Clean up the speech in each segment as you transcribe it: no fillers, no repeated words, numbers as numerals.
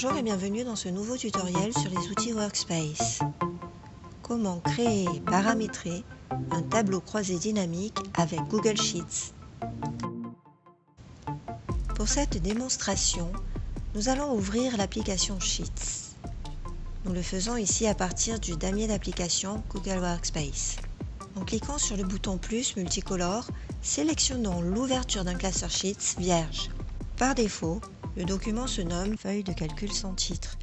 Bonjour et bienvenue dans ce nouveau tutoriel sur les outils Workspace. Comment créer et paramétrer un tableau croisé dynamique avec Google Sheets. Pour cette démonstration, nous allons ouvrir l'application Sheets. Nous le faisons ici à partir du damier d'application Google Workspace. En cliquant sur le bouton plus multicolore, sélectionnons l'ouverture d'un classeur Sheets vierge. Par défaut, le document se nomme feuille de calcul sans titre.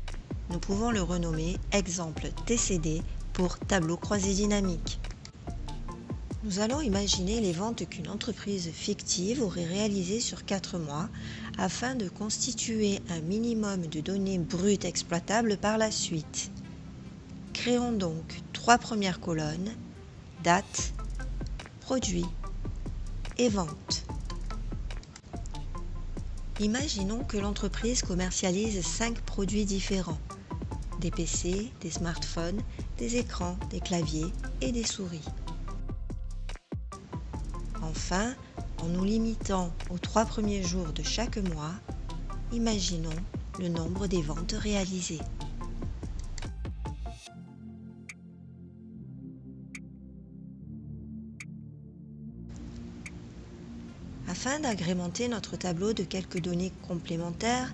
Nous pouvons le renommer exemple TCD pour tableau croisé dynamique. Nous allons imaginer les ventes qu'une entreprise fictive aurait réalisées sur 4 mois afin de constituer un minimum de données brutes exploitables par la suite. Créons donc 3 premières colonnes, date, produit et vente. Imaginons que l'entreprise commercialise 5 produits différents, des PC, des smartphones, des écrans, des claviers et des souris. Enfin, en nous limitant aux 3 premiers jours de chaque mois, imaginons le nombre des ventes réalisées. Afin d'agrémenter notre tableau de quelques données complémentaires,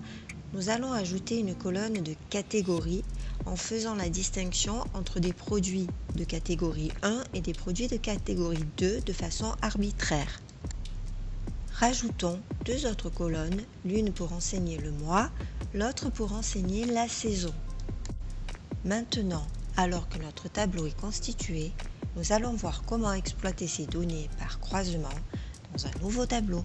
nous allons ajouter une colonne de catégories en faisant la distinction entre des produits de catégorie 1 et des produits de catégorie 2 de façon arbitraire. Rajoutons 2 autres colonnes, l'une pour renseigner le mois, l'autre pour renseigner la saison. Maintenant, alors que notre tableau est constitué, nous allons voir comment exploiter ces données par croisement dans un nouveau tableau.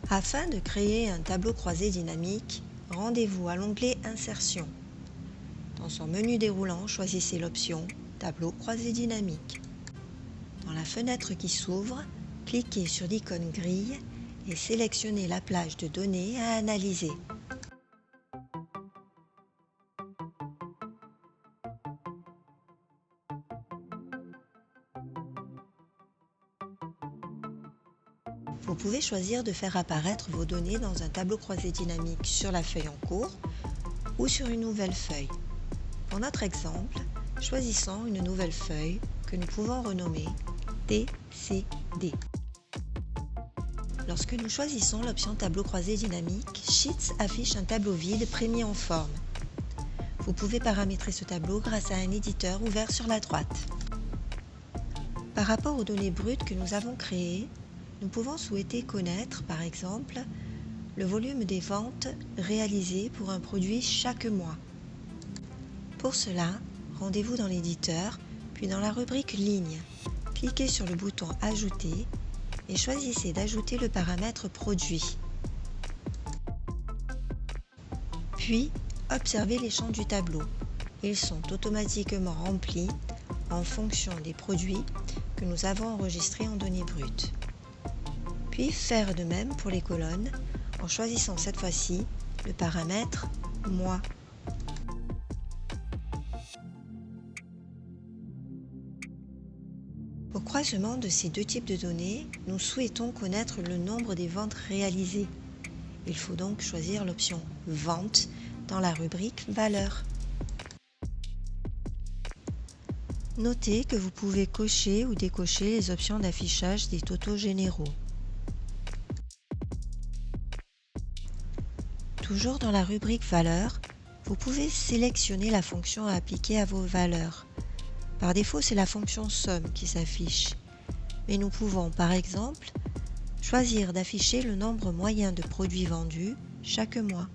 Afin de créer un tableau croisé dynamique, rendez-vous à l'onglet Insertion. Dans son menu déroulant, choisissez l'option Tableau croisé dynamique. Dans la fenêtre qui s'ouvre, cliquez sur l'icône grille et sélectionnez la plage de données à analyser. Vous pouvez choisir de faire apparaître vos données dans un tableau croisé dynamique sur la feuille en cours ou sur une nouvelle feuille. Pour notre exemple, choisissons une nouvelle feuille que nous pouvons renommer TCD. Lorsque nous choisissons l'option tableau croisé dynamique, Sheets affiche un tableau vide prémis en forme. Vous pouvez paramétrer ce tableau grâce à un éditeur ouvert sur la droite. Par rapport aux données brutes que nous avons créées, nous pouvons souhaiter connaître, par exemple, le volume des ventes réalisées pour un produit chaque mois. Pour cela, rendez-vous dans l'éditeur, puis dans la rubrique Lignes. Cliquez sur le bouton Ajouter et choisissez d'ajouter le paramètre Produit. Puis, observez les champs du tableau. Ils sont automatiquement remplis en fonction des produits que nous avons enregistrés en données brutes. Puis faire de même pour les colonnes en choisissant cette fois-ci le paramètre Mois. Au croisement de ces deux types de données, nous souhaitons connaître le nombre des ventes réalisées. Il faut donc choisir l'option Vente dans la rubrique Valeurs. Notez que vous pouvez cocher ou décocher les options d'affichage des totaux généraux. Toujours dans la rubrique Valeurs, vous pouvez sélectionner la fonction à appliquer à vos valeurs. Par défaut, c'est la fonction Somme qui s'affiche, mais nous pouvons par exemple choisir d'afficher le nombre moyen de produits vendus chaque mois.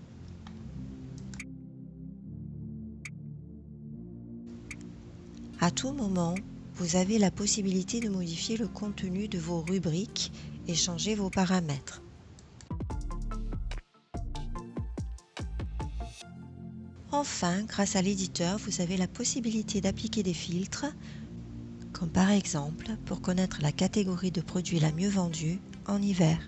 À tout moment, vous avez la possibilité de modifier le contenu de vos rubriques et changer vos paramètres. Enfin, grâce à l'éditeur, vous avez la possibilité d'appliquer des filtres, comme par exemple pour connaître la catégorie de produits la mieux vendue en hiver.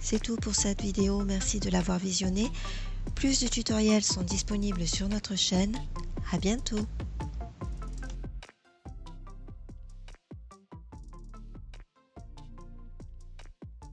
C'est tout pour cette vidéo, merci de l'avoir visionnée. Plus de tutoriels sont disponibles sur notre chaîne. À bientôt!